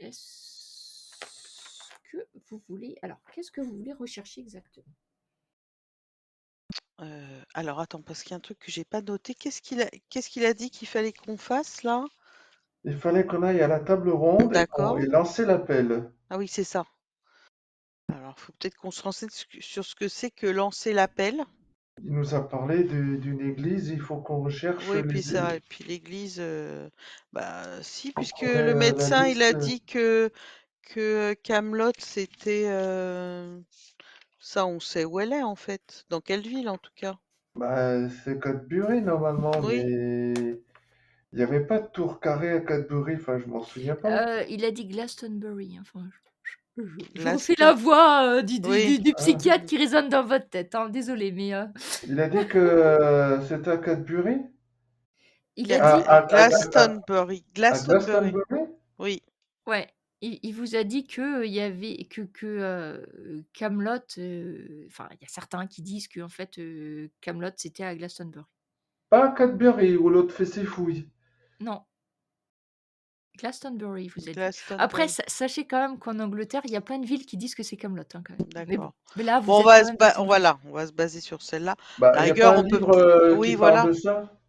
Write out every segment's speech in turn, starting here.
Est-ce que vous voulez... Alors, qu'est-ce que vous voulez rechercher exactement? Alors attends, parce qu'il y a un truc que j'ai pas noté. Qu'est-ce qu'il a dit qu'il fallait qu'on fasse là? Il fallait qu'on aille à la table ronde D'accord. et lancer l'appel. Ah oui, c'est ça. Alors, faut peut-être qu'on se renseigne sur ce que c'est que lancer l'appel. Il nous a parlé d'une église, il faut qu'on recherche Oui, puis ça, et puis l'église, bah si, qu'on puisque connaît le la médecin, il liste. a dit que Camelot, c'était ça, on sait où elle est en fait, dans quelle ville en tout cas. Bah, c'est Cadbury normalement, Oui, mais il n'y avait pas de tour carré à Cadbury, enfin je m'en souviens pas. Il a dit Glastonbury. Enfin, je refais Glaston. la voix Oui, du Ah. psychiatre qui résonne dans votre tête. Hein. Désolé, mais Il a dit que c'était à Cadbury? il a Ga- dit, Glastonbury, À Glastonbury. Glastonbury? Oui, ouais, il vous a dit que il y avait Camelot. Enfin, il y a certains qui disent que en fait Camelot c'était à Glastonbury. Pas à Cadbury, où l'autre fait ses fouilles. Non, Glastonbury, il vous a dit. Après, Glastonbury. sachez quand même qu'en Angleterre, il y a plein de villes qui disent que c'est Camelot, hein, quand même. Mais bon, D'accord. mais là, Bon, vous êtes quand même dans une ville. voilà, on va se baser sur celle-là. Bah, La il n'y a pas rigueur, un on peut, livre qui oui, parle voilà, de on ça?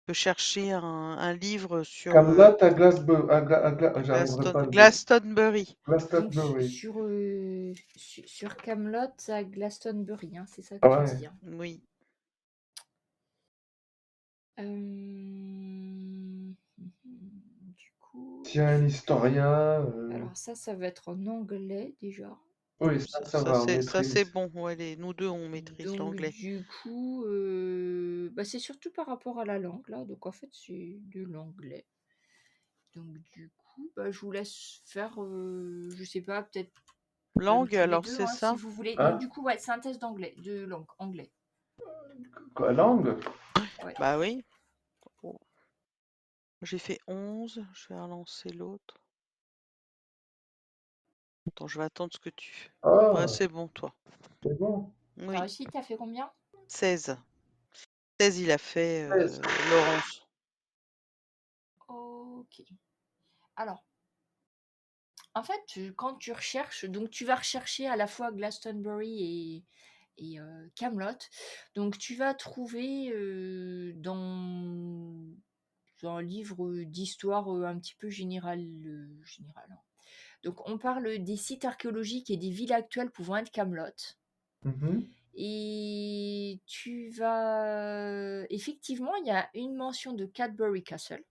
peut chercher un livre sur Camelot à j'arriverai pas à le dire. Glastonbury. Donc Glastonbury. sur Camelot à Glastonbury, hein, c'est ça que Ah tu ouais. dis. Hein. Oui. Du coup, S'il y a un historien. alors ça va être en anglais déjà. Oui, Ça, ça ça, va, on ça, c'est maîtrise. bon. Ouais, nous deux, on maîtrise Donc l'anglais. du coup, bah, c'est surtout par rapport à la langue là. Donc en fait, c'est de l'anglais. Donc du coup, bah, je vous laisse faire, je sais pas, peut-être même Langue, tous les alors deux, c'est hein, si ça? vous voulez. Donc Hein? du coup, ouais, c'est un test d'anglais, de langue, anglais. Quoi, langue? Ouais. Bah oui. Oh. J'ai fait 11. Je vais relancer l'autre. Attends, je vais attendre ce que tu fais. Ouais, Ah, c'est bon, toi. c'est bon. T'as Oui. réussi, t'as fait combien? 16. 16, il a fait 13. Laurence. Ok. Alors, en fait, quand tu recherches, donc tu vas rechercher à la fois Glastonbury et Camelot. Donc tu vas trouver dans un livre d'histoire un petit peu général. Hein. Donc on parle des sites archéologiques et des villes actuelles pouvant être Camelot. Mhm, Et tu vas... Effectivement, il y a une mention de Cadbury Castle.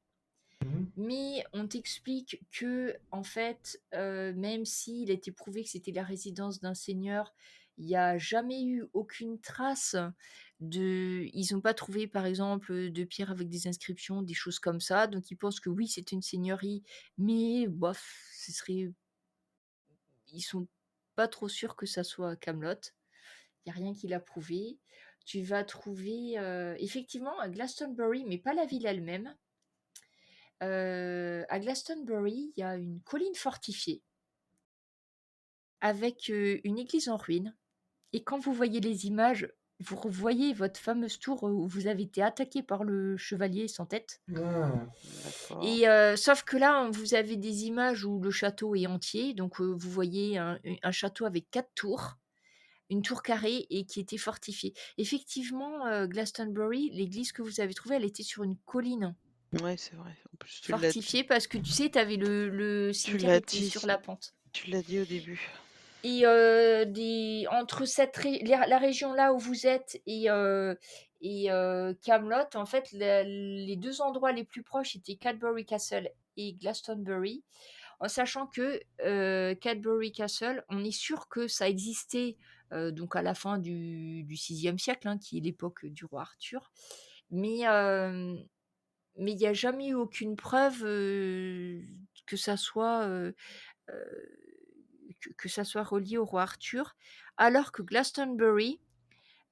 mhm. Mais on t'explique que, en fait, même s'il a été prouvé que c'était la résidence d'un seigneur, il n'y a jamais eu aucune trace de... Ils n'ont pas trouvé, par exemple, de pierres avec des inscriptions, des choses comme ça. Donc ils pensent que oui, c'est une seigneurie, mais bof, ce serait... Ils sont pas trop sûrs que ça soit Camelot. Il n'y a rien qui l'a prouvé. Tu vas trouver effectivement à Glastonbury, mais pas la ville elle-même. À Glastonbury, il y a une colline fortifiée avec une église en ruine. Et quand vous voyez les images, vous revoyez votre fameuse tour où vous avez été attaqué par le chevalier sans tête. Ah, D'accord. Et sauf que là, vous avez des images où le château est entier. Donc vous voyez un château avec 4 tours, une tour carrée et qui était fortifiée. Effectivement, Glastonbury, l'église que vous avez trouvée, elle était sur une colline Ouais, c'est vrai. En plus, tu l'as dit. fortifiée parce que tu sais, t'avais le Tu cimetière l'as était dit. sur la pente. Tu l'as dit au début. Et entre la région là où vous êtes et Camelot, en fait, les deux endroits les plus proches étaient Cadbury Castle et Glastonbury, en sachant que Cadbury Castle, on est sûr que ça existait donc à la fin du VIe siècle, hein, qui est l'époque du roi Arthur, mais il n'y a jamais eu aucune preuve que ça soit que ça soit relié au roi Arthur, alors que Glastonbury,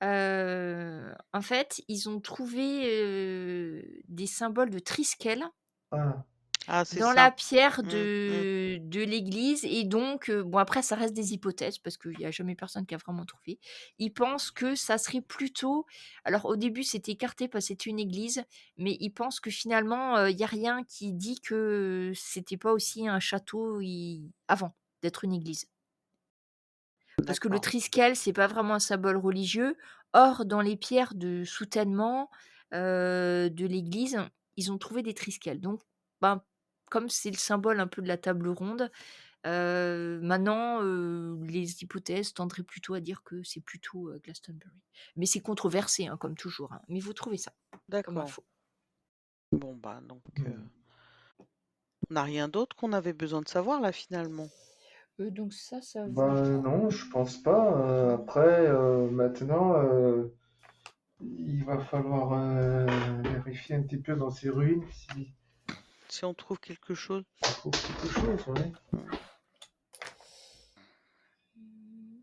en fait, ils ont trouvé des symboles de Triskel. ah. Ah, c'est dans ça. la pierre Mmh, mmh. de l'église et donc bon après ça reste des hypothèses parce qu'il y a jamais personne qui a vraiment trouvé. Ils pensent que ça serait plutôt alors au début c'était écarté parce que c'était une église, mais ils pensent que finalement, il y a rien qui dit que c'était pas aussi un château avant d'être une église. Parce que le D'accord. triskel, c'est pas vraiment un symbole religieux. Or, dans les pierres de soutènement, de l'église, ils ont trouvé des triskels. Donc, ben, comme c'est le symbole un peu de la table ronde, maintenant, les hypothèses tendraient plutôt à dire que c'est plutôt, Glastonbury. Mais c'est controversé, hein, comme toujours, hein. Mais vous trouvez ça, comme D'accord. info. Bon, bah, donc, Hmm. on n'a rien d'autre qu'on avait besoin de savoir, là, finalement. Donc ça vous Ben non, je pense pas. Après, maintenant, il va falloir vérifier un petit peu dans ces ruines si Si on trouve quelque chose. on trouve quelque chose, ouais.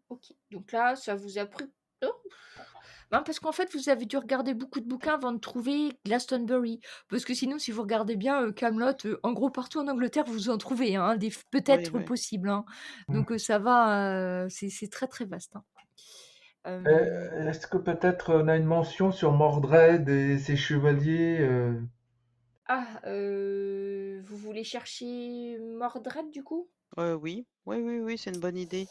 OK. Donc là, ça vous a pris oh! Ben, parce qu'en fait, vous avez dû regarder beaucoup de bouquins avant de trouver Glastonbury. Parce que sinon, si vous regardez bien, Kaamelott, en gros, partout en Angleterre, vous en trouvez, hein, des Oui, peut-être oui. possibles, hein. Hmm. Donc ça va, c'est très, très vaste, hein. Est-ce que peut-être on a une mention sur Mordred et ses chevaliers Vous voulez chercher Mordred, du coup? Oui, oui, oui, oui, c'est une bonne idée.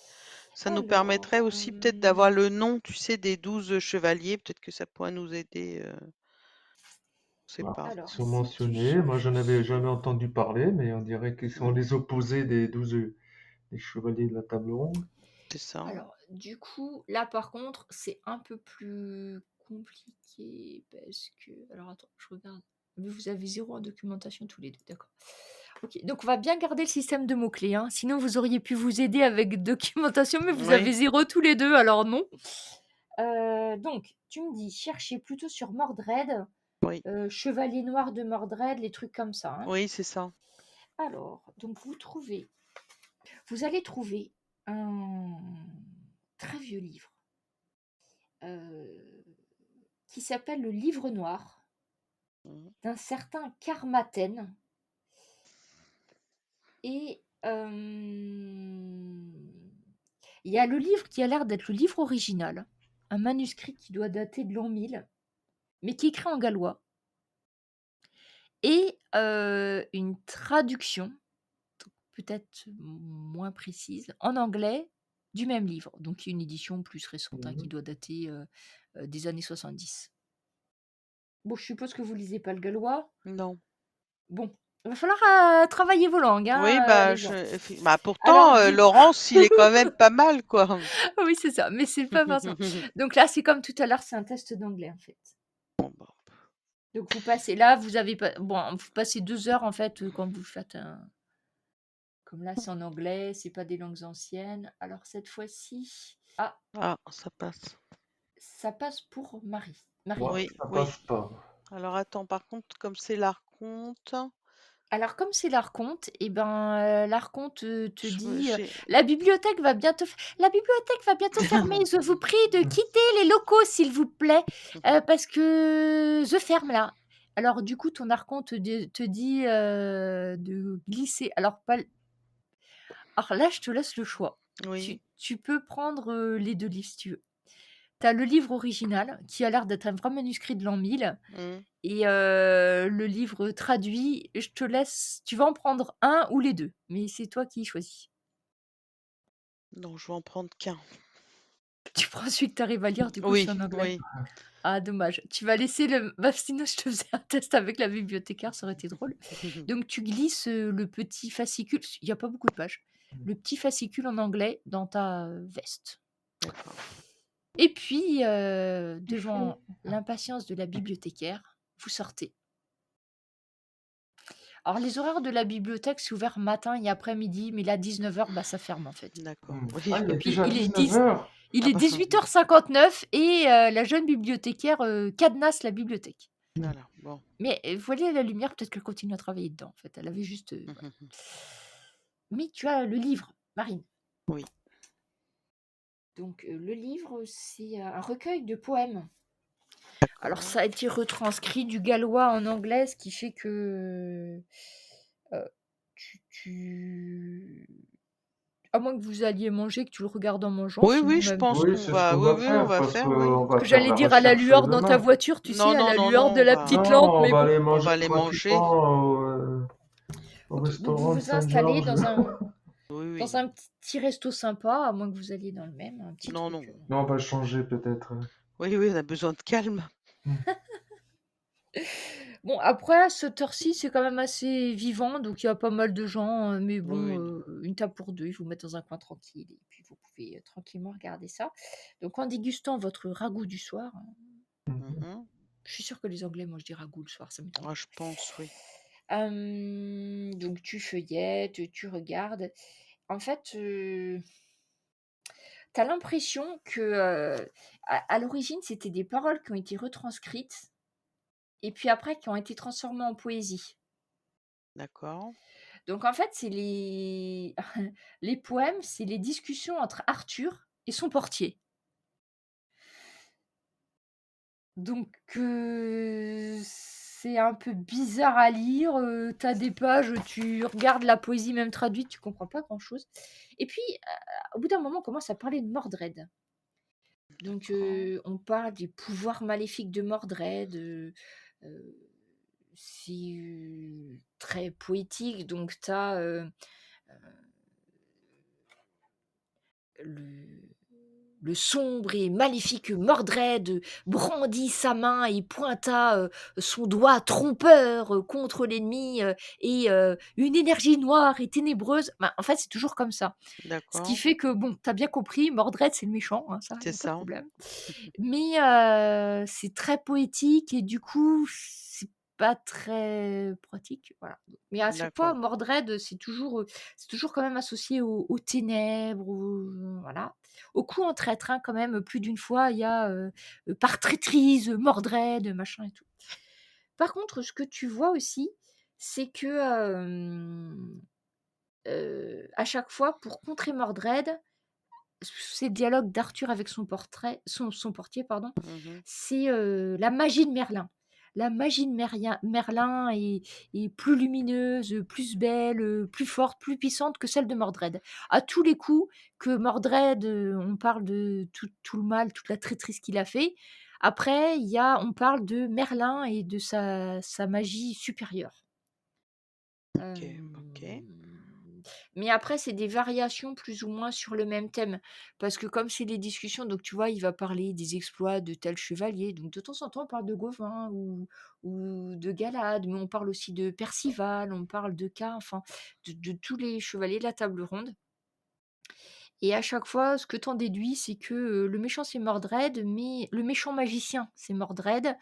Ça nous Alors, permettrait aussi peut-être d'avoir le nom, tu sais, des 12 chevaliers. Peut-être que ça pourrait nous aider. Je sais voilà, pas. ils alors sont si tu mentionnés. Moi, j'en avais cherches jamais entendu parler, mais on dirait qu'ils sont Mm, les opposés des 12 des chevaliers de la table ronde. c'est ça. alors, du coup, là, par contre, c'est un peu plus compliqué parce que alors attends, je regarde. Mais vous avez 0 en documentation tous les 2, d'accord. OK, donc on va bien garder le système de mots-clés, hein, sinon vous auriez pu vous aider avec documentation, mais vous avez Oui, 0 tous les 2, alors non. Donc tu me dis, cherchez plutôt sur Mordred, oui, chevalier noir de Mordred, les trucs comme ça, hein. oui, c'est ça. Alors, donc vous allez trouver un très vieux livre, heu, qui s'appelle le Livre noir Mm. d'un certain Carmarthen et il y a le livre qui a l'air d'être le livre original, un manuscrit qui doit dater de l'an 1000, mais qui est écrit en gallois et une traduction, peut-être moins précise, en anglais du même livre. Donc une édition plus récente, hein, qui Mhm. doit dater, des années 70. Bon, je suppose que vous lisez pas le gallois? Non. Bon, il va falloir, travailler vos langues, Oui, hein, bah, les gens. bah Alors pourtant, du coup Laurence, il est quand même pas mal, quoi. oui, c'est ça, mais c'est pas forcément. Donc là, c'est comme tout à l'heure, c'est un test d'anglais, en fait. Bon, bah, Donc vous passez là, vous avez pas bon, vous passez 2 heures, en fait, quand vous faites un comme là, c'est en anglais, c'est pas des langues anciennes. Alors cette fois-ci ah, ça passe. ça passe pour Marine. Moi, Oui, ça oui. passe pas. Alors attends, par contre, comme c'est l'Arconte, Alors comme c'est l'Archonte et ben, l'Archonte, te dit, j'ai. La bibliothèque va bientôt fermer. Je vous prie de quitter les locaux, s'il vous plaît, parce que je ferme là. Alors du coup, ton Archonte te dit, de glisser alors là, je te laisse le choix. Oui. Tu peux prendre, les 2 livres si tu veux. Tu as le livre original qui a l'air d'être un vrai manuscrit de l'an 1000 Mm. et le livre traduit. Je te laisse tu vas en prendre un ou les 2, mais c'est toi qui choisis. Non, je vais en prendre qu'un. Tu prends celui que tu arrives à lire, du coup, c'est Oui, en anglais. oui. Ah dommage. Tu vas laisser le bah, sinon je te faisais un test avec la bibliothécaire, ça aurait été drôle. Donc tu glisses, le petit fascicule, il y a pas beaucoup de pages, le petit fascicule en anglais dans ta, veste. D'accord. Et puis, devant l'impatience de la bibliothécaire, vous sortez. Alors les horaires de la bibliothèque, c'est ouvert matin et après-midi, mais là 19h, bah, ça ferme en fait. D'accord. Hmm. Oui. Ah, il Et est puis déjà 19h. il Ah est bah, 18h59 et la jeune bibliothécaire, cadenasse la bibliothèque. voilà. Bon. Mais vous voyez la lumière, peut-être qu'elle continue à travailler dedans en fait. Elle avait juste, voilà. Mais tu as le livre, Marine. Oui. Donc le livre, c'est un recueil de poèmes. Alors D'accord. ça a été retranscrit du gallois en anglais, ce qui fait que Heu, tu à moins que vous alliez manger, que tu le regardes en mangeant, Oui, sinon oui, je même pense Oui, qu'on c'est ce va qu'on oui, va oui, on faire va parce faire, oui. qu'on parce va que faire j'allais la dire à la recherche lueur dans ta demain. voiture, tu Non, sais, à non, la non, lueur non, de la petite Non, lampe, on mais va bon. aller on va manger aller manger. gratuitement au OK, donc vous restaurant de vous installez Saint-Georges. Oui, dans oui. un petit resto sympa, à moins que vous alliez dans le même, un petit Non, non. truc, Non, on va changer peut-être. Oui, oui, on a besoin de calme. Mm. Bon, après, à cette heure-ci, c'est quand même assez vivant, donc il y a pas mal de gens, mais Oui, bon, oui, non. une table pour 2, ils vous mettent dans un coin tranquille et puis vous pouvez, tranquillement regarder ça. Donc en dégustant votre ragoût du soir, Mhm. Mhm. je suis sûre que les Anglais mangent des ragoûts le soir, ça m'étonnerait. Ah, je pense, oui. Donc tu feuillettes, tu regardes. En fait, tu as l'impression que, à l'origine, c'était des paroles qui ont été retranscrites et puis après qui ont été transformées en poésie. D'accord. Donc en fait, c'est les les poèmes, c'est les discussions entre Arthur et son portier. Donc c'est un peu bizarre à lire, tu as des pages, tu regardes la poésie même traduite, tu comprends pas grand-chose et puis, au bout d'un moment, on commence à parler de Mordred. Donc D'accord. on parle des pouvoirs maléfiques de Mordred, c'est, très poétique donc tu as, le sombre et maléfique Mordred brandit sa main et pointa son doigt trompeur contre l'ennemi et une énergie noire et ténébreuse. Ben, en fait, c'est toujours comme ça. Ce qui D'accord. fait que, bon, t'as bien compris, Mordred, c'est le méchant, hein, ça, il C'est n'y a pas de ça. problème. Mais c'est très poétique et du coup, c'est pas très pratique, voilà. Mais à chaque fois, D'accord. Mordred, c'est toujours quand même associé aux ténèbres, voilà. Au coup en traître, hein, quand même, plus d'une fois, il y a par traîtrise, Mordred, machin et tout. Par contre, ce que tu vois aussi, c'est que à chaque fois, pour contrer Mordred, c'est le dialogue d'Arthur avec son portier, pardon, Mhm. c'est la magie de Merlin. La magie de Merlin est plus lumineuse, plus belle, plus forte, plus puissante que celle de Mordred. À tous les coups que Mordred, on parle de tout le mal, toute la traîtrise qu'il a fait. Après, on parle de Merlin et de sa magie supérieure. Ok, ok. Mais après, c'est des variations plus ou moins sur le même thème. Parce que comme c'est des discussions, donc tu vois, il va parler des exploits de tel chevalier. Donc de temps en temps, on parle de Gauvin ou de Galad, mais on parle aussi de Percival, on parle de K, enfin, de tous les chevaliers de la table ronde. Et à chaque fois, ce que t'en déduis, c'est que le méchant, c'est Mordred, mais le méchant magicien, c'est Mordred.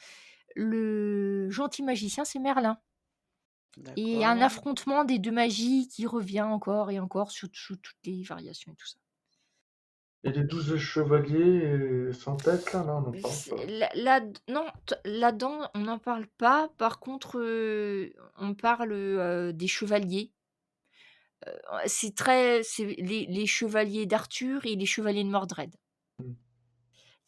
Le gentil magicien, c'est Merlin. Et un D'accord. affrontement des 2 magies qui revient encore et encore sous toutes les variations et tout ça. Et les 12 chevaliers sans tête, là, non, on n'en parle C'est pas. non, là-dedans, on n'en parle pas. Par contre, on parle, des chevaliers. C'est les chevaliers d'Arthur et les chevaliers de Mordred. Mm.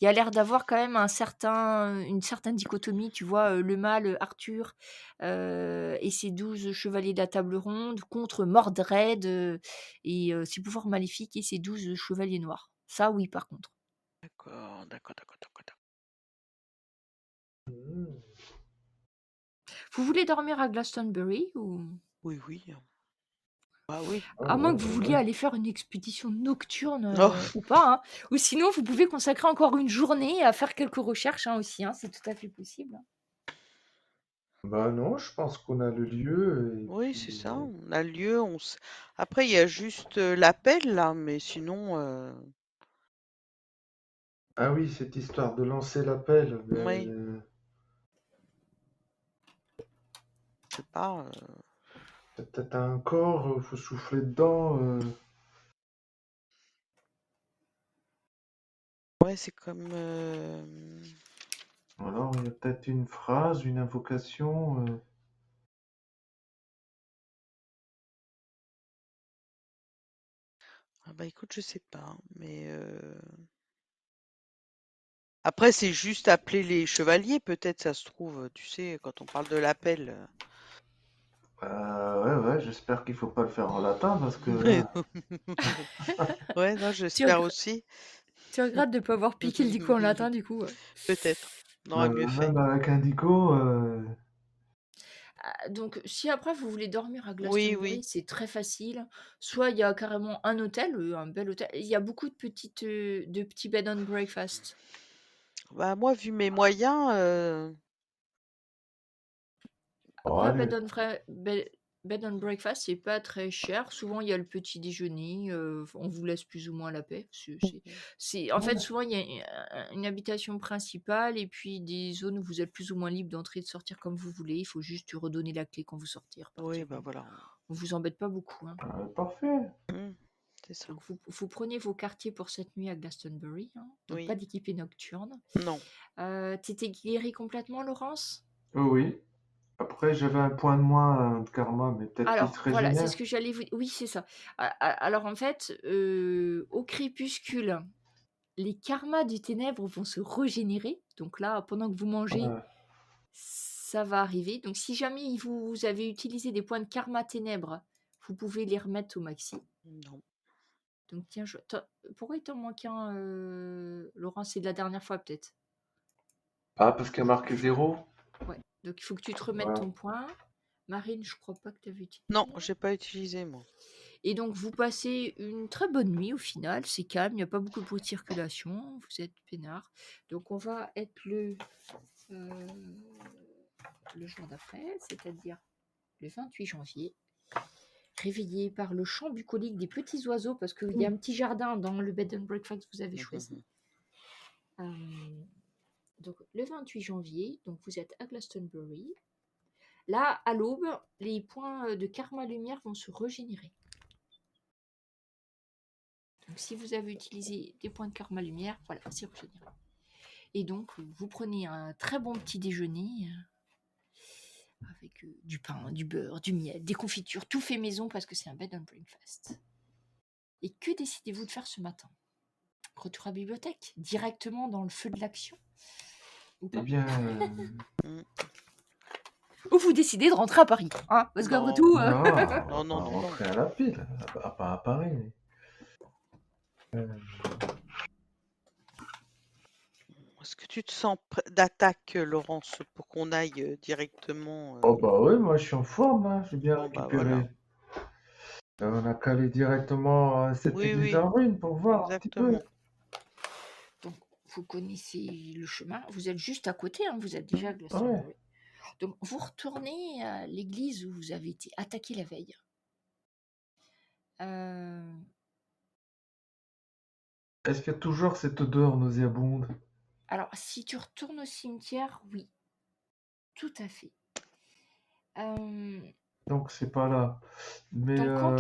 Il y a l'air d'avoir quand même une certaine dichotomie, tu vois, le mâle Arthur et ses 12 chevaliers de la table ronde contre Mordred et ses pouvoirs maléfiques et ses 12 chevaliers noirs. Ça, oui, par contre. D'accord, d'accord, d'accord, d'accord, d'accord. Mm. Vous voulez dormir à Glastonbury ou Oui, oui. Ah oui. Ah à moins ouais, que vous bah vouliez ouais. aller faire une expédition nocturne Oh, ou pas, hein. Ou sinon, vous pouvez consacrer encore une journée à faire quelques recherches hein, aussi. Hein, c'est tout à fait possible. Bah non, je pense qu'on a le lieu et oui, c'est puis... ça. On a le lieu. Après, il y a juste l'appel là, mais sinon, Ah oui, cette histoire de lancer l'appel, oui, je sais pas. c'est peut-être un corps, faut souffler dedans. Ouais, c'est comme. Alors, il y a peut-être une phrase, une invocation. Ah bah écoute, je sais pas, hein, mais après, c'est juste appeler les chevaliers, peut-être, ça se trouve, tu sais, quand on parle de l'appel. Ouais, j'espère qu'il faut pas le faire en latin parce que Ouais, là. ouais, non, Tu j'espère regr aussi. tu regrettes de pas avoir piqué le dico en latin du coup, ouais? Peut-être. On aurait mieux fait. Même avec un dico, Donc si après vous voulez dormir à Oui, Glastonbury, oui. c'est très facile. Soit il y a carrément un hôtel, un bel hôtel. Il y a beaucoup de petits bed and breakfast. Bah, moi, vu mes moyens, oh, Après allez. bed and breakfast, c'est pas très cher. Souvent il y a le petit déjeuner, on vous laisse plus ou moins la paix. En fait, Ouais. souvent il y a une habitation principale et puis des zones où vous êtes plus ou moins libre d'entrer et de sortir comme vous voulez. Il faut juste redonner la clé quand vous sortez et oui, repartir, bah hein. voilà. On vous embête pas beaucoup, hein. Parfait. Mmh, c'est ça. Donc vous prenez vos quartiers pour cette nuit à Glastonbury, hein. Donc pas Oui. d'équipée nocturne. Non. T'étais guérie complètement, Laurence? Oh oui. Après, j'avais un point de moins de karma, mais peut-être qu'il se Alors voilà, c'est ce régénère. que j'allais vous... Oui, c'est ça. Alors en fait, au crépuscule, les karmas du ténèbre vont se régénérer. Donc là, pendant que vous mangez, Ouais. ça va arriver. Donc si jamais vous avez utilisé des points de karma ténèbres, vous pouvez les remettre au maxi. Non. Donc tiens, pourquoi il t'en manque un, Laurent? C'est de la dernière fois peut-être. Ah, parce qu'il y a marqué 0? Ouais. Donc il faut que tu te remettes Ouais. ton point. Marine, je crois pas que tu avais Non, utilisé. j'ai pas utilisé, moi. Et donc vous passez une très bonne nuit au final. C'est calme, il n'y a pas beaucoup de bruit de circulation. Vous êtes peinard. Donc on va être euh, le jour d'après, c'est-à-dire le 28 janvier. Réveillé par le chant bucolique des petits oiseaux, parce qu'il y a un petit jardin dans le bed and breakfast que vous avez choisi. Donc le 28 janvier, donc vous êtes à Glastonbury. Là, à l'aube, les points de karma lumière vont se régénérer. Donc si vous avez utilisé des points de karma lumière, voilà, c'est régénéré. Et donc vous prenez un très bon petit déjeuner avec du pain, du beurre, du miel, des confitures, tout fait maison parce que c'est un bed and breakfast. Et que décidez-vous de faire ce matin? Retour à la bibliothèque, directement dans le feu de l'action, ou Eh pas? bien, Ou vous décidez de rentrer à Paris, hein, parce qu'après Non. tout... non, on va Non, pas non, non, non. rentrer à la pile, pas à Paris. Est-ce que tu te sens d'attaque, Laurence, pour qu'on aille directement Oh bah oui, moi je suis en forme, hein, j'ai bien Bon, bah voilà. récupéré. On a calé directement cette Oui, église oui, en ruine pour voir un petit peu. exactement. Donc, vous connaissez le chemin, vous êtes juste à côté, hein, vous êtes déjà à Ouais. Glastonbury. Donc, vous retournez à l'église où vous avez été attaqué la veille. Est-ce qu'il y a toujours cette odeur nauséabonde? Alors, si tu retournes au cimetière, oui, tout à fait. Donc c'est pas là. Mais Donc, quand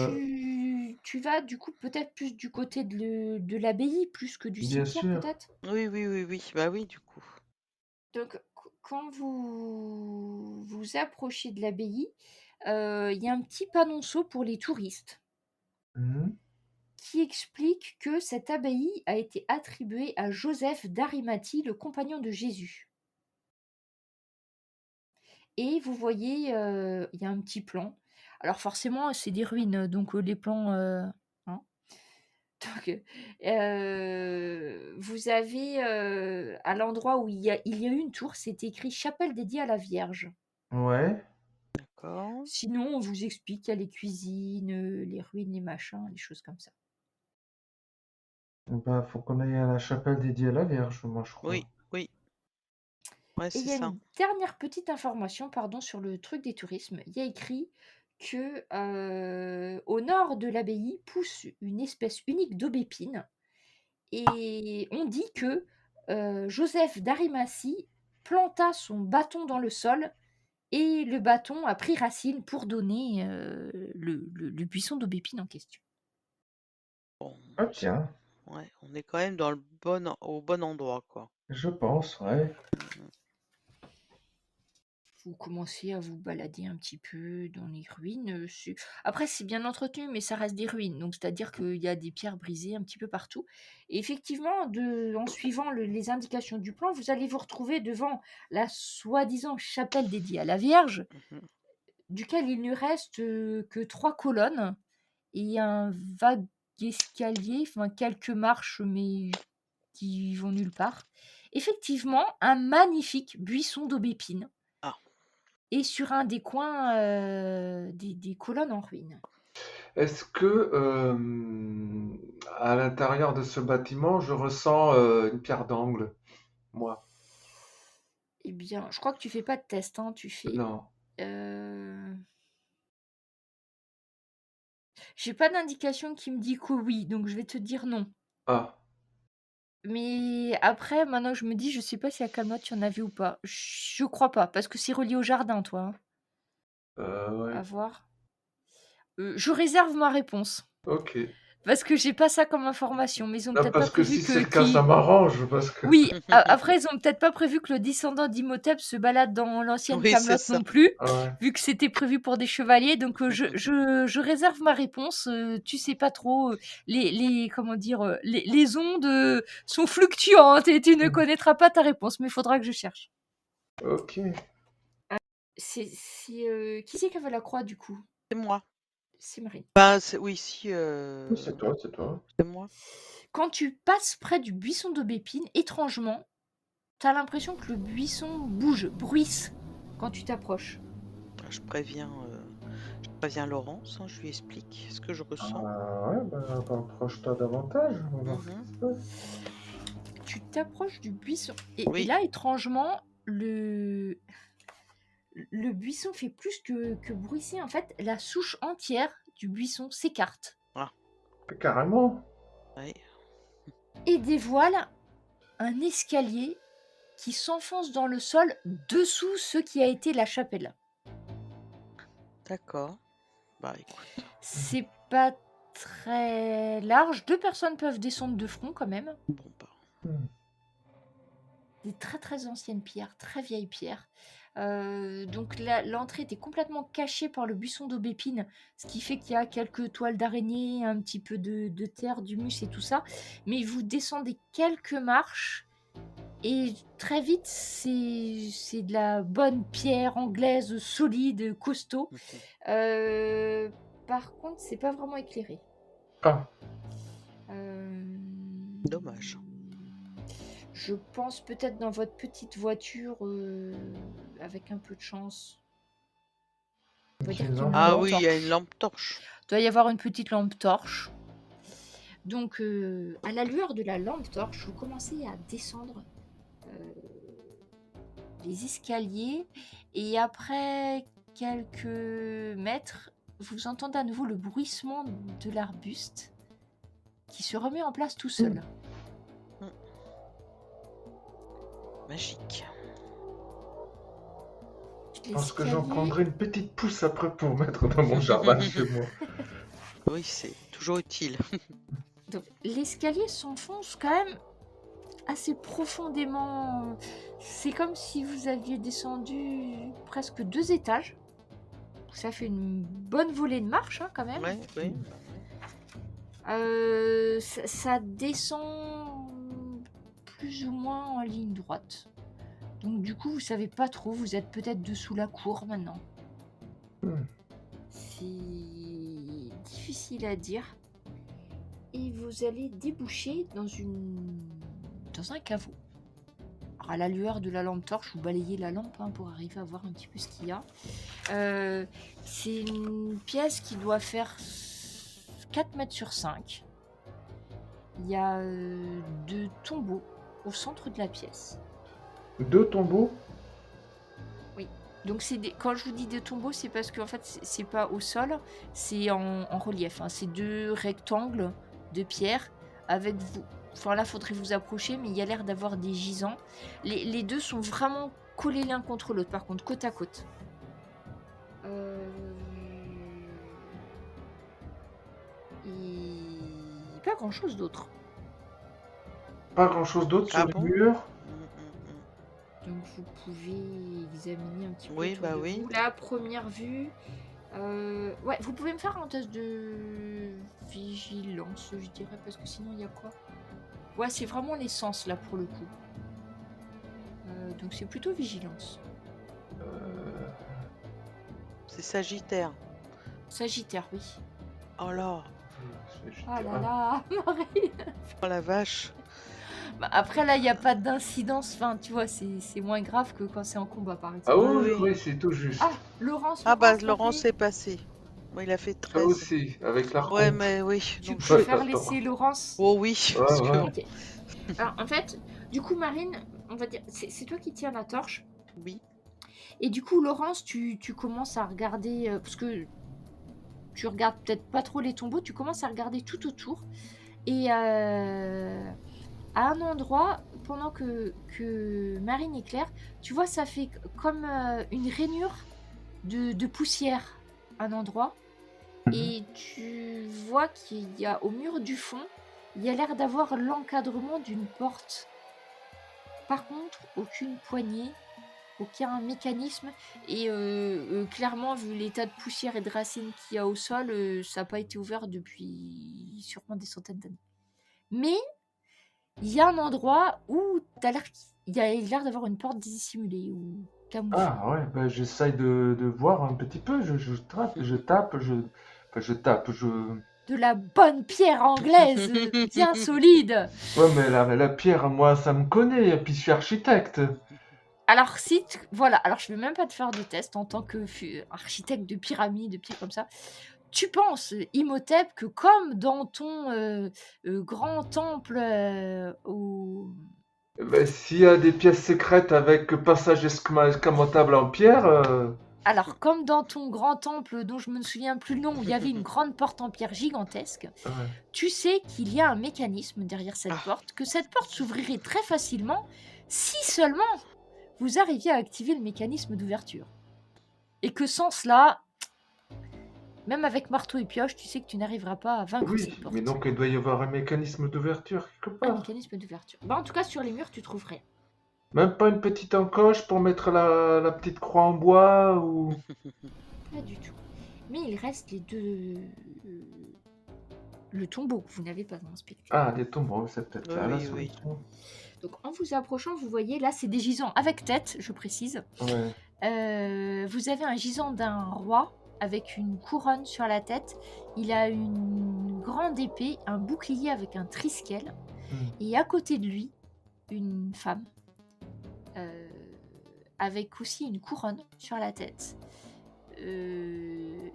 tu vas, du coup, peut-être plus du côté de l'abbaye, plus que du bien cimetière, sûr. peut-être. Oui, oui, oui, oui. Bah oui, du coup. Donc, quand vous vous approchez de l'abbaye, il y a un petit panonceau pour les touristes Mhm. qui explique que cette abbaye a été attribuée à Joseph d'Arimathie, le compagnon de Jésus. Et vous voyez, il y a un petit plan. Alors forcément, c'est des ruines, donc les plans... hein. Donc, vous avez, à l'endroit où il y a une tour, c'est écrit chapelle dédiée à la Vierge. Ouais. D'accord. Sinon, on vous explique qu'il y a les cuisines, les ruines, les machins, les choses comme ça. Bah, faut qu'on aille à la chapelle dédiée à la Vierge, moi je crois. Oui, oui. Ouais, Et il c'est y a ça. une dernière petite information, pardon, sur le truc des tourismes. Il y a écrit que au nord de l'abbaye pousse une espèce unique d'aubépine. Et on dit que Joseph d'Arimathie planta son bâton dans le sol et le bâton a pris racine pour donner le buisson d'aubépine en question. Bon, Ah tiens, ouais, on est quand même au bon endroit, quoi. je pense, ouais. Vous commencez à vous balader un petit peu dans les ruines. Après, c'est bien entretenu, mais ça reste des ruines. Donc, c'est-à-dire qu'il y a des pierres brisées un petit peu partout. Et effectivement, en suivant les indications du plan, vous allez vous retrouver devant la soi-disant chapelle dédiée à la Vierge. Mhm. duquel il ne reste que 3 colonnes et un vague escalier, enfin quelques marches, mais qui vont nulle part. Effectivement, un magnifique buisson d'aubépine Ah, et sur un des coins des colonnes en ruine. Est-ce que à l'intérieur de ce bâtiment, je ressens une pierre d'angle, moi? Eh bien, je crois que tu fais pas de test, hein, tu fais. Non. euh, J'ai pas d'indication qui me dit que oui, donc je vais te dire non. Ah, Mais après, maintenant je me dis, je sais pas si à Camelot il y en avait ou pas. Je crois pas, parce que c'est relié au jardin, toi, hein. ouais. À voir. Je réserve ma réponse. Ok. Parce que j'ai pas ça comme information, mais ils ont Ah, peut-être pas parce que prévu si c'est que le cas, ça qui. m'arrange, parce que... Oui, après ils ont peut-être pas prévu que le descendant d'Imhotep se balade dans l'ancienne oui, c'est Camelot ça. non plus, Ouais. vu que c'était prévu pour des chevaliers. Donc je réserve ma réponse. Tu sais pas trop. Comment dire, les ondes sont fluctuantes et tu ne connaîtras pas ta réponse, mais il faudra que je cherche. Ok. Qui c'est qui avait la croix du coup? C'est moi. C'est Marine. Ben, oui, si, Oui, c'est toi, c'est toi. c'est moi. Quand tu passes près du buisson d'aubépine, étrangement, t'as l'impression que le buisson bouge, bruisse quand tu t'approches. Je préviens Laurence, hein, je lui explique ce que je ressens. Ouais, bah, approche-toi davantage. On va voir ce Mhm. qui se passe. Tu t'approches du buisson. Et Oui. là, étrangement, le buisson fait plus que bruisser. En fait, la souche entière du buisson s'écarte Carrément. Oui. et dévoile un escalier qui s'enfonce dans le sol dessous ce qui a été la chapelle. D'accord. Bah écoute. C'est pas très large. 2 personnes peuvent descendre de front quand même. Bon bah. Hmm. Des très très anciennes pierres, très vieilles pierres. Donc l'entrée était complètement cachée par le buisson d'aubépine, ce qui fait qu'il y a quelques toiles d'araignée, un petit peu de terre, d'humus et tout ça. Mais vous descendez quelques marches et très vite c'est de la bonne pierre anglaise, solide, costaud. Par contre, c'est pas vraiment éclairé. Ah, Dommage. Je pense peut-être dans votre petite voiture, avec un peu de chance. On va dire qu'il y a une Ah lampe oui, il y a torche. une lampe torche. Il doit y avoir une petite lampe torche. Donc, à la lueur de la lampe torche, vous commencez à descendre les escaliers. Et après quelques mètres, vous entendez à nouveau le bruissement de l'arbuste qui se remet en place tout seul. Magique. je pense que j'en prendrai une petite pousse après pour mettre dans mon jardin chez moi. Oui, c'est toujours utile. Donc, l'escalier s'enfonce quand même assez profondément. C'est comme si vous aviez descendu presque 2 étages. Ça fait une bonne volée de marche, hein, quand même. Ouais, oui. Ça descend plus ou moins en ligne droite. Donc du coup, vous savez pas trop. Vous êtes peut-être dessous la cour maintenant. C'est difficile à dire. Et vous allez déboucher dans un caveau. Alors, à la lueur de la lampe torche, vous balayez la lampe, hein, pour arriver à voir un petit peu ce qu'il y a. C'est une pièce qui doit faire 4 mètres sur 5. Il y a 2 tombeaux au centre de la pièce. 2 tombeaux? Oui. Donc quand je vous dis 2 tombeaux, c'est parce que en fait c'est pas au sol, c'est en relief, hein. C'est 2 rectangles de pierre avec vous. Enfin là, faudrait vous approcher, mais il y a l'air d'avoir des gisants. Les 2 sont vraiment collés l'un contre l'autre, par contre, côte à côte. Et pas grand chose d'autre. Pas grand chose d'autre sur les murs? Donc vous pouvez examiner un petit peu. Oui, autour bah de oui. vous. La première vue. Ouais, vous pouvez me faire un test de vigilance, je dirais, parce que sinon il y a quoi? Ouais, c'est vraiment les sens là pour le coup. Donc c'est plutôt vigilance. C'est Sagittaire. Sagittaire, oui. Oh là, Je Ah dirais- là là, Marie. oh la vache. Bah, après, là, il n'y a pas d'incidence. Enfin, tu vois, c'est moins grave que quand c'est en combat, par Ah exemple. oui, Oui, oui, oui. oui, c'est tout juste. Ah, Laurence, Ah bah, Laurence, Laurence vas-y. est passé. Bon, il a fait Ça 13. aussi, avec Ouais, l'archonte. mais oui. Tu Donc Ouais, préfères attends. laisser Laurence? Oh oui, Ouais, parce que... ouais. Ok. Alors, en fait, du coup, Marine, on va dire, c'est toi qui tiens la torche. Oui. Et du coup, Laurence, tu commences à regarder, parce que tu regardes peut-être pas trop les tombeaux, tu commences à regarder tout autour. Et à un endroit, pendant que Marine éclaire, tu vois, ça fait comme une rainure de poussière à un endroit. Et tu vois qu'il y a au mur du fond, il y a l'air d'avoir l'encadrement d'une porte. Par contre, aucune poignée, aucun mécanisme. Et clairement, vu l'état de poussière et de racines qu'il y a au sol, ça n'a pas été ouvert depuis sûrement des centaines d'années. Mais il y a un endroit où il y a l'air d'avoir une porte dissimulée ou camouflée. Ah ouais, bah, j'essaye de voir un petit peu. Je tape, je tape, De la bonne pierre anglaise, bien solide. Ouais, mais la pierre, moi, ça me connaît, et puis je suis architecte. Alors, voilà, alors je vais même pas te faire de test en tant que architecte de pyramide, de pierre comme ça. Tu penses, Imhotep, que comme dans ton grand temple Bah, s'il y a des pièces secrètes avec passage escamotable en pierre, alors, comme dans ton grand temple dont je me souviens plus le nom, où il y avait une grande porte en pierre gigantesque, ouais. tu sais qu'il y a un mécanisme derrière cette Ah. porte, que cette porte s'ouvrirait très facilement si seulement vous arriviez à activer le mécanisme d'ouverture. Et que sans cela, même avec marteau et pioche, tu sais que tu n'arriveras pas à vaincre Oui, cette porte. mais donc il doit y avoir un mécanisme d'ouverture quelque Un part. mécanisme d'ouverture. Bah, en tout cas, sur les murs, tu trouves rien. Même pas une petite encoche pour mettre la petite croix en bois ou... Pas du tout. Mais il reste les deux... Le tombeau que vous n'avez pas inspecté. Ah, des tombeaux, c'est peut-être Oui, là la oui, oui. solution. Donc en vous approchant, vous voyez, là c'est des gisants avec tête, je précise. Ouais. Vous avez un gisant d'un roi avec une couronne sur la tête. Il a une grande épée, un bouclier avec un triskel. Et à côté de lui, une femme avec aussi une couronne sur la tête. Elle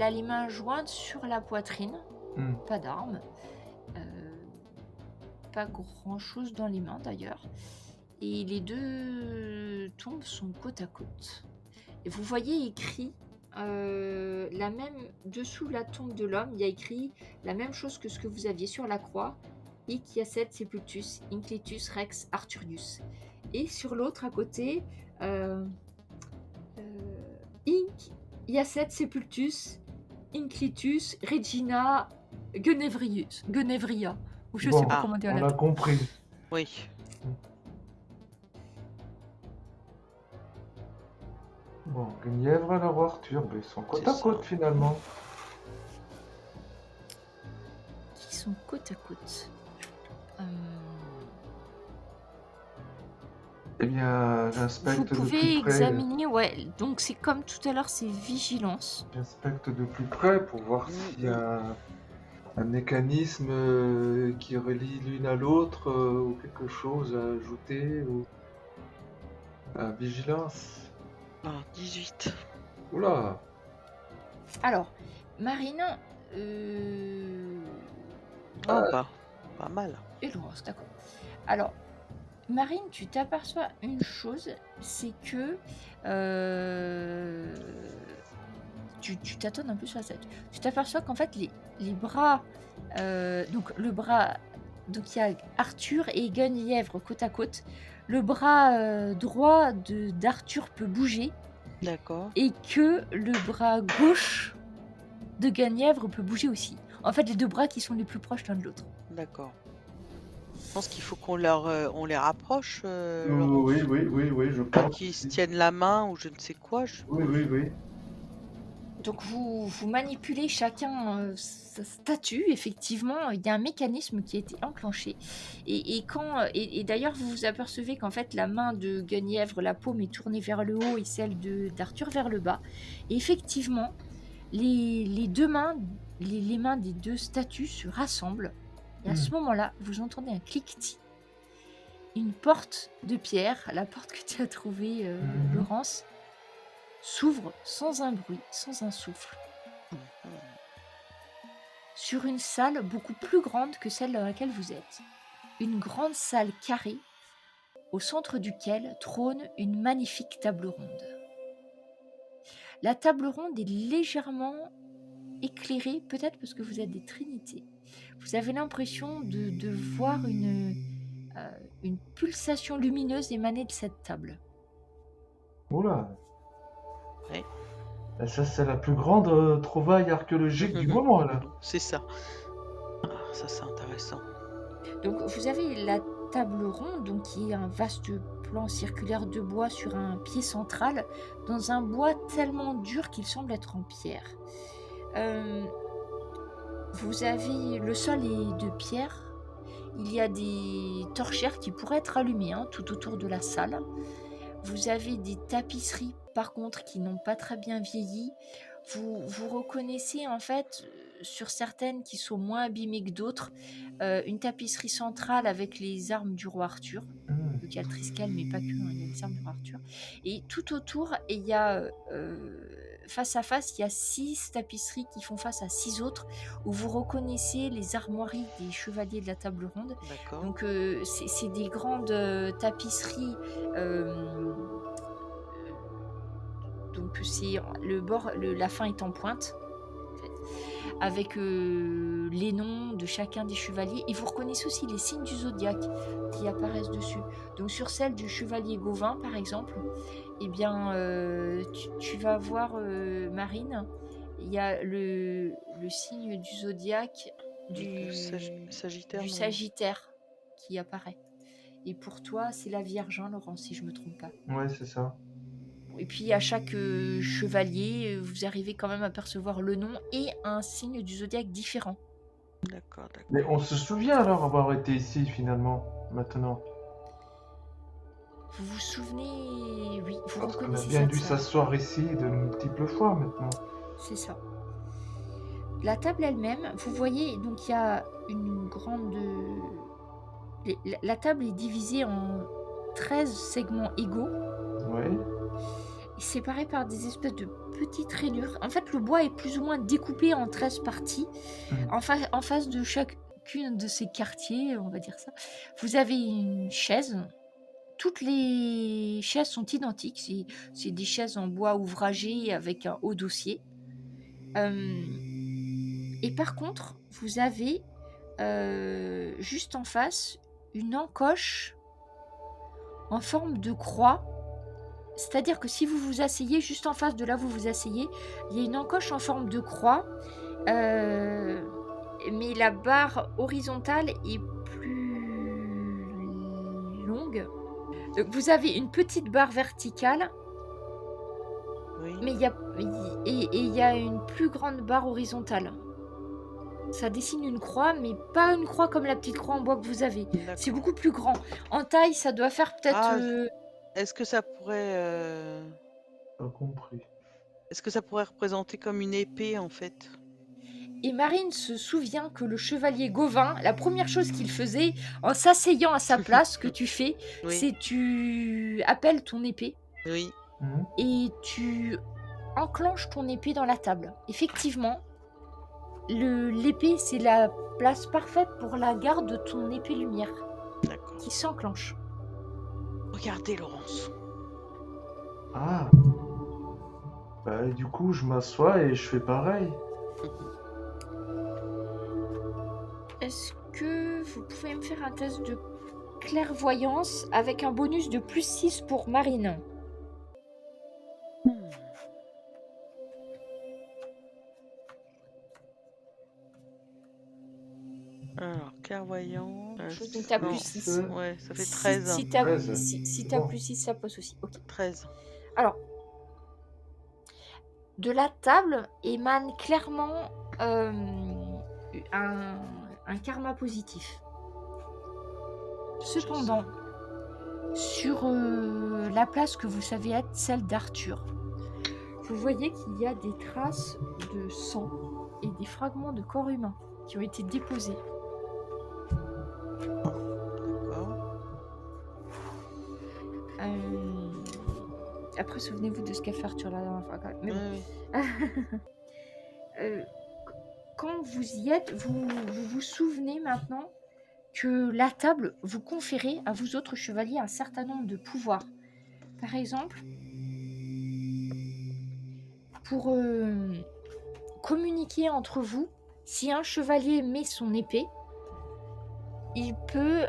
a les mains jointes sur la poitrine. Pas d'armes. Pas grand chose dans les mains d'ailleurs. Et les deux tombes sont côte à côte. Et vous voyez écrit la même dessous la tombe de l'homme, il y a écrit la même chose que ce que vous aviez sur la croix. Hic Iacet Sepultus, Incletus Rex Arturius. Et sur l'autre à côté, Hinc Iacet Sepultus, Incletus Regina Genevria. Ou je sais pas comment dire on la a compris. Oui. Bon, Guenièvre et le roi Arthur, ben, ils sont côte C'est à ça. côte finalement. Qui sont côte à côte. Eh bien, Vous j'inspecte de pouvez plus près. examiner, ouais, donc c'est comme tout à l'heure, c'est vigilance. J'inspecte de plus près pour voir s'il y a un mécanisme qui relie l'une à l'autre ou quelque chose à ajouter ou à vigilance. Ah, 18. Oula. Alors, Marine, Ah bah, pas mal. et Laurence, d'accord. Alors, Marine, tu t'aperçois une chose, c'est que tu tâtonnes un peu sur la tête. Tu t'aperçois qu'en fait, les bras, donc le bras, donc il y a Arthur et Guenièvre côte à côte. Le bras droit d'Arthur peut bouger D'accord. et que le bras gauche de Guenièvre peut bouger aussi. En fait, les deux bras qui sont les plus proches l'un de l'autre. D'accord. Je pense qu'il faut qu'on on les rapproche, Oui, je pour pense. qu'ils se tiennent la main ou je ne sais quoi. Oui. Donc vous manipulez chacun sa statue, effectivement, il y a un mécanisme qui a été enclenché. Et d'ailleurs, vous vous apercevez qu'en fait, la main de Guenièvre, la paume est tournée vers le haut et celle d'Arthur vers le bas. Et effectivement, les deux mains, les mains des deux statues se rassemblent. Et à ce moment-là, vous entendez un cliquetis. Une porte de pierre, la porte que tu as trouvée, Laurence, s'ouvre sans un bruit, sans un souffle, sur une salle beaucoup plus grande que celle dans laquelle vous êtes. Une grande salle carrée, au centre duquel trône une magnifique table ronde. La table ronde est légèrement éclairée, peut-être parce que vous êtes des trinités. Vous avez l'impression de voir une pulsation lumineuse émaner de cette table. Oula. Ouais. Et ça, c'est la plus grande trouvaille archéologique du moment, là. C'est ça. Ah, ça, c'est intéressant. Donc vous avez la table ronde, donc qui est un vaste plan circulaire de bois sur un pied central, dans un bois tellement dur qu'il semble être en pierre. Vous avez le sol est de pierre. Il y a des torchères qui pourraient être allumées tout autour de la salle. Vous avez des tapisseries, par contre, qui n'ont pas très bien vieilli. Vous reconnaissez, en fait, sur certaines qui sont moins abîmées que d'autres, une tapisserie centrale avec les armes du roi Arthur. Donc, il y a le Triskel, mais pas que, il y a les armes du roi Arthur. Et tout autour, il y a, face à face, il y a 6 tapisseries qui font face à 6 autres, où vous reconnaissez les armoiries des chevaliers de la table ronde. D'accord. Donc, c'est des grandes tapisseries. Donc c'est le bord, la fin est en pointe, en fait, avec les noms de chacun des chevaliers, et vous reconnaissez aussi les signes du zodiaque qui apparaissent dessus. Donc sur celle du chevalier Gauvin, par exemple, eh bien tu vas voir, Marine, il y a le signe du zodiaque du Sagittaire, non Sagittaire qui apparaît. Et pour toi, c'est la Vierge, Laurent, si je me trompe pas. Ouais, c'est ça. Et puis à chaque chevalier, vous arrivez quand même à percevoir le nom et un signe du zodiaque différent. D'accord. Mais on se souvient alors avoir été ici, finalement, maintenant. Vous vous souvenez, oui, vous Parce qu'on a reconnaissez bien cette dû salle. s'asseoir ici de multiples fois, maintenant. C'est ça. La table elle-même, vous voyez, donc il y a une grande... La table est divisée en 13 segments égaux, Ouais. séparés par des espèces de petites rainures. En fait, le bois est plus ou moins découpé en 13 parties. En face de chacune de ces quartiers, on va dire ça, vous avez une chaise. Toutes les chaises sont identiques. C'est des chaises en bois ouvragé avec un haut dossier. Et par contre, vous avez juste en face une encoche en forme de croix. C'est-à-dire que si vous vous asseyez juste en face de là où vous vous asseyez, il y a une encoche en forme de croix, mais la barre horizontale est plus longue. Donc vous avez une petite barre verticale, Oui. mais il y a une plus grande barre horizontale. Ça dessine une croix, mais pas une croix comme la petite croix en bois que vous avez. C'est beaucoup plus grand. En taille, ça doit faire peut-être... Est-ce que ça pourrait... Pas compris. Est-ce que ça pourrait représenter comme une épée, en fait? Et Marine se souvient que le chevalier Gauvin, la première chose qu'il faisait en s'asseyant à sa place, que tu fais, Oui. c'est tu appelles ton épée Oui. et tu enclenches ton épée dans la table. Effectivement, l'épée, c'est la place parfaite pour la garde de ton épée lumière qui s'enclenche. Regardez, Laurence. Ah. Bah, du coup, je m'assois et je fais pareil. Est-ce que vous pouvez me faire un test de clairvoyance avec un bonus de plus 6 pour Marine? Alors, clairvoyant... Donc t'as plus 6. Ouais, ça fait 13. Si t'as plus 6, ça passe aussi. Ok. 13. Alors, De la table émane clairement un, un karma positif. Cependant, sur la place que vous savez être celle d'Arthur, vous voyez qu'il y a des traces de sang et des fragments de corps humain qui ont été déposés. D'accord. Après, souvenez-vous de ce qu'a fait Arthur la dernière fois. Mais bon. Oui. Quand vous y êtes, vous souvenez maintenant que la table vous conférait à vous autres chevaliers un certain nombre de pouvoirs. Par exemple, pour communiquer entre vous, si un chevalier met son épée, il peut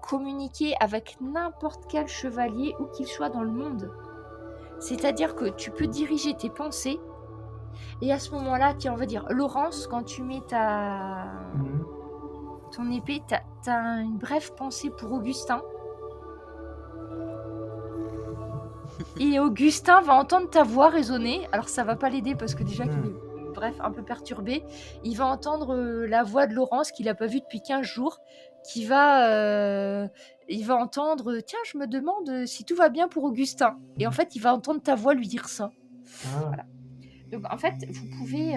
communiquer avec n'importe quel chevalier où qu'il soit dans le monde. C'est-à-dire que tu peux diriger tes pensées et à ce moment-là, tiens, on va dire, Laurence, quand tu mets ton épée, t'as une brève pensée pour Augustin. Et Augustin va entendre ta voix résonner. Alors ça va pas l'aider parce que déjà qu'il est, bref, un peu perturbé. Il va entendre la voix de Laurence qu'il a pas vue depuis 15 jours. Il va entendre, tiens, je me demande si tout va bien pour Augustin. Et en fait, il va entendre ta voix lui dire ça. Voilà. Donc en fait, vous pouvez...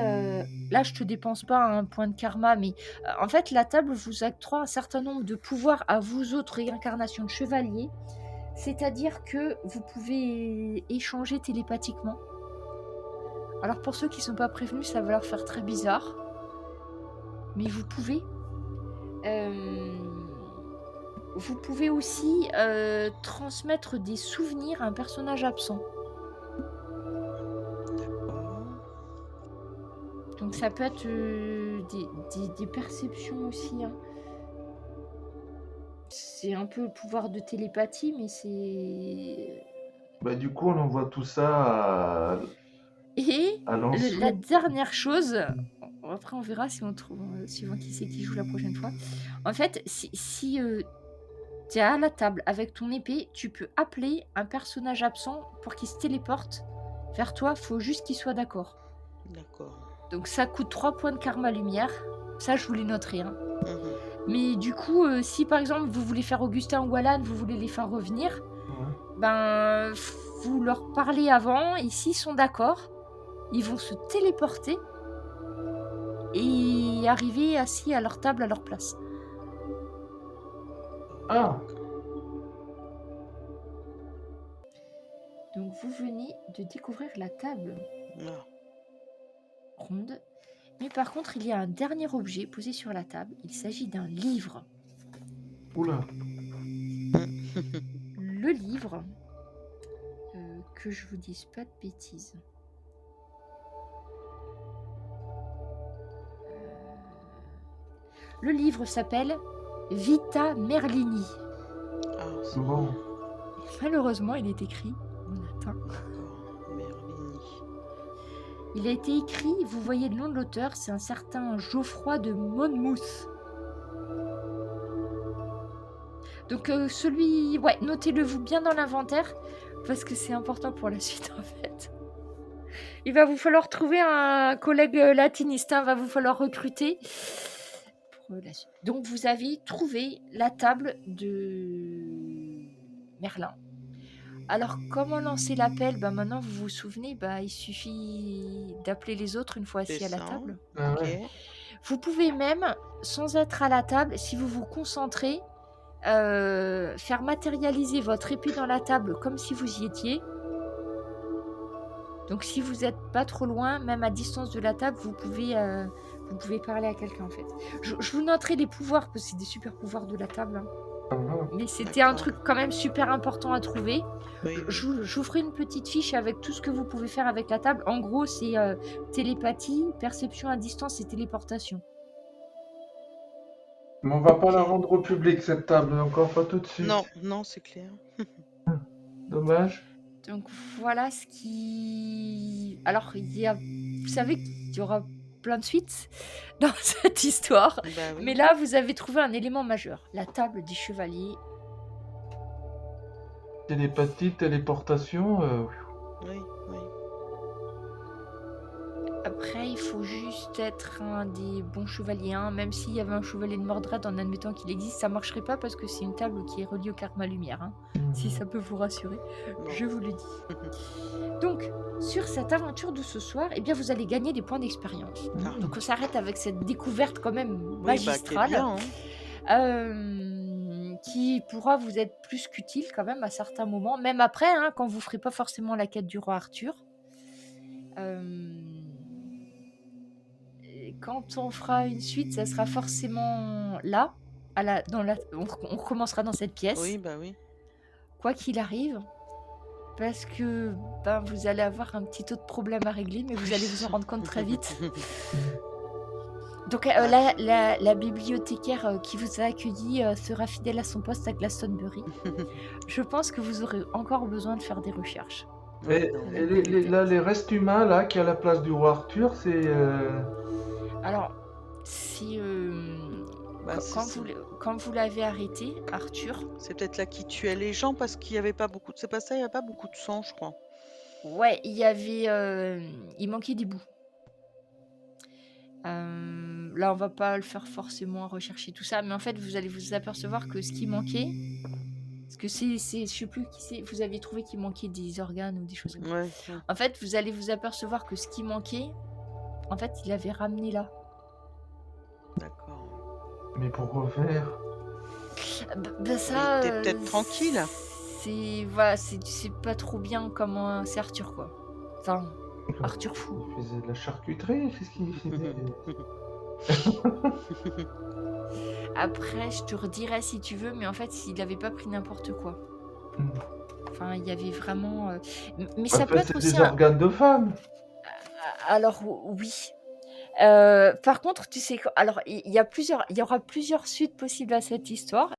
là, je te dépense pas un point de karma, mais en fait, la table vous octroie un certain nombre de pouvoirs à vous autres réincarnations de chevaliers. C'est-à-dire que vous pouvez échanger télépathiquement. Alors pour ceux qui ne sont pas prévenus, ça va leur faire très bizarre. Mais vous pouvez. Vous pouvez aussi transmettre des souvenirs à un personnage absent. Donc ça peut être des perceptions aussi. Hein. C'est un peu le pouvoir de télépathie, mais c'est... Bah, du coup, on envoie tout ça Et à Lançon. la dernière chose, après on verra si on trouve, suivant qui c'est qui joue la prochaine fois. En fait, si tu es à la table avec ton épée, tu peux appeler un personnage absent pour qu'il se téléporte vers toi. Faut juste qu'il soit d'accord. D'accord. Donc ça coûte 3 points de karma lumière. Ça, je vous les noterai. Hein. Mhm. Mais du coup, si par exemple vous voulez faire Augustin ou Alan, vous voulez les faire revenir, ben vous leur parlez avant et s'ils sont d'accord, ils vont se téléporter et arriver assis à leur table à leur place. Ah, Donc vous venez de découvrir la table Ah. ronde. Mais par contre, il y a un dernier objet posé sur la table. Il s'agit d'un livre. oula. Le livre, que je vous dise pas de bêtises. Le livre s'appelle Vita Merlini. Ah, c'est Bon. Malheureusement, il est écrit en latin. d'accord. Merlini. Il a été écrit, vous voyez le nom de l'auteur, c'est un certain Geoffroy de Monmouth. Donc ouais, notez-le vous bien dans l'inventaire, parce que c'est important pour la suite en fait. Il va vous falloir trouver un collègue latiniste, va vous falloir recruter pour la suite. Donc vous avez trouvé la table de Merlin. Alors comment lancer l'appel ? Maintenant vous vous souvenez, il suffit d'appeler les autres une fois assis C'est à la ça. table. Ah Ok. ouais. Vous pouvez même, sans être à la table, si vous vous concentrez, faire matérialiser votre épée dans la table comme si vous y étiez. Donc si vous n'êtes pas trop loin, même à distance de la table, vous pouvez parler à quelqu'un en fait. Je vous noterai les pouvoirs, parce que c'est des super pouvoirs de la table. Hein. Mais c'était un truc quand même super important à trouver. Oui, Je vous ferai une petite fiche avec tout ce que vous pouvez faire avec la table. En gros, c'est télépathie, perception à distance et téléportation. Mais on va pas la rendre au public, cette table, encore pas tout de suite. Non, non, c'est clair. Dommage. Donc voilà ce qui... Alors, vous savez qu'il y aura plein de suites dans cette histoire. Bah oui. Mais là, vous avez trouvé un élément majeur. La table des chevaliers. Télépathie, téléportation. Oui, oui. Après, il faut juste être un des bons chevaliers, hein. Même s'il y avait un chevalier de Mordred, en admettant qu'il existe, ça marcherait pas parce que c'est une table qui est reliée au karma lumière, hein. Si ça peut vous rassurer, Bon. je vous le dis. Donc, sur cette aventure de ce soir, eh bien, vous allez gagner des points d'expérience. Donc, on s'arrête avec cette découverte quand même Oui, bah, qui est magistrale, bien, hein. qui pourra vous être plus qu'utile quand même à certains moments, même après, hein, quand vous ferez pas forcément la quête du roi Arthur. Et quand on fera une suite, ça sera forcément là, on recommencera dans cette pièce, Oui, bah oui. quoi qu'il arrive, parce que ben, vous allez avoir un petit autre problème à régler, mais vous allez vous en rendre compte très vite. Donc la bibliothécaire qui vous a accueilli sera fidèle à son poste à Glastonbury. Je pense que vous aurez encore besoin de faire des recherches. Et, non, et là, les restes humains là, qui est à la place du roi Arthur, c'est. Alors, si Bah, quand vous l'avez arrêté, Arthur, c'est peut-être là qui tuait les gens parce qu'il n'y avait pas beaucoup. C'est pas ça, il n'y avait pas beaucoup de sang, je crois. ouais, il manquait des bouts. Là, on va pas le faire forcément rechercher tout ça, mais en fait, vous allez vous apercevoir que ce qui manquait, parce que je sais plus qui c'est, vous aviez trouvé qu'il manquait des organes ou des choses comme ça. Ouais. En fait, vous allez vous apercevoir que ce qui manquait, en fait, il avait ramené là. D'accord. Mais pour refaire. Bah ça, Il était peut-être tranquille. voilà, c'est pas trop bien comment c'est Arthur, quoi. Enfin, Arthur fou. Il faisait de la charcuterie, qu'est-ce qu'il faisait? Après, je te redirai si tu veux, mais en fait, il avait pas pris n'importe quoi. Enfin, il y avait vraiment. Mais ça peut être C'est aussi des organes de femme. Alors oui. Par contre, tu sais, alors il y aura plusieurs suites possibles à cette histoire.